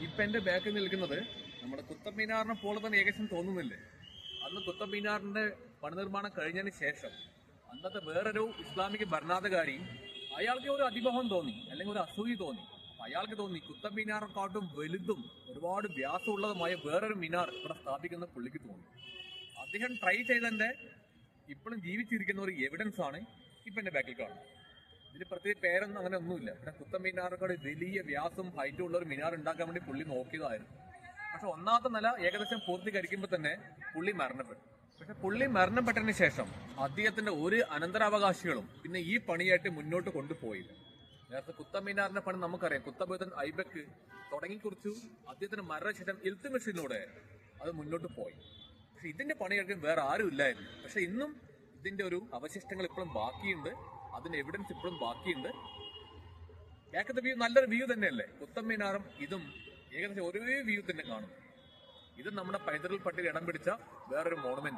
ഇപ്പൊ എന്റെ ബാക്കിൽ നിൽക്കുന്നത് നമ്മുടെ കുത്തബ് മീനാറിനെ പോലെ തന്നെ ഏകദേശം തോന്നുന്നില്ലേ? അന്ന് കുത്തബ് മീനാറിന്റെ പണിനിർമ്മാണം കഴിഞ്ഞതിന് ശേഷം അന്നത്തെ വേറൊരു ഇസ്ലാമിക ഭരണാധികാരി അയാൾക്ക് ഒരു അതിമോഹം തോന്നി, അല്ലെങ്കിൽ ഒരു അസൂയ തോന്നി. അയാൾക്ക് തോന്നി കുത്തബ് മീനാറെക്കാട്ടും വലുതും ഒരുപാട് വ്യാസമുള്ളതുമായ വേറൊരു മിനാർ ഇവിടെ സ്ഥാപിക്കുന്ന പുള്ളിക്ക് തോന്നി. അദ്ദേഹം ട്രൈ ചെയ്തതിന്റെ ഇപ്പോഴും ജീവിച്ചിരിക്കുന്ന ഒരു എവിഡൻസ് ആണ് ഇപ്പൊ എന്റെ ബാക്കിൽ കാണുന്നത്. ഇതിന് പ്രത്യേക പേരൊന്നും അങ്ങനെ ഒന്നുമില്ല. ഇവിടെ കുത്തബ് മീനാറിനോട് വലിയ വ്യാസം ഹൈറ്റും ഉള്ള ഒരു മിനാർ ഉണ്ടാക്കാൻ വേണ്ടി പുള്ളി നോക്കിയതായിരുന്നു. പക്ഷെ ഒന്നാമത്തെ നില ഏകദേശം പൂർത്തീകരിക്കുമ്പോൾ തന്നെ പുള്ളി മരണപ്പെട്ടു. പക്ഷെ പുള്ളി മരണപ്പെട്ടതിന് ശേഷം അദ്ദേഹത്തിന്റെ ഒരു അനന്തരാവകാശികളും പിന്നെ ഈ പണിയായിട്ട് മുന്നോട്ട് കൊണ്ടുപോയില്ല. നേരത്തെ കുത്തബ് മീനാറിന്റെ പണി നമുക്കറിയാം. കുത്തബുദ്ദീൻ ഐബക്ക് തുടങ്ങിക്കുറിച്ചു. അദ്ദേഹത്തിന്റെ മരണശേഷം ഇൽത്തുമിഷിലൂടെ അത് മുന്നോട്ട് പോയി. പക്ഷെ ഇതിന്റെ പണിയെടുക്കാൻ വേറെ ആരും ഇല്ലായിരുന്നു. പക്ഷെ ഇന്നും ഇതിന്റെ ഒരു അവശിഷ്ടങ്ങൾ ഇപ്പോഴും ബാക്കിയുണ്ട്, അതിന്റെ എവിഡൻസ് ഇപ്പോഴും ബാക്കിയുണ്ട്. ബാക്കത്തെ വ്യൂ നല്ലൊരു വ്യൂ തന്നെയല്ലേ? കുത്തബ് മീനാറും ഇതും ഏകദേശം ഒരേ വ്യൂ തന്നെ കാണും. ഇത് നമ്മുടെ പൈതൃക പട്ടിക ഇടം പിടിച്ച വേറൊരു മോണുമെന്റ്.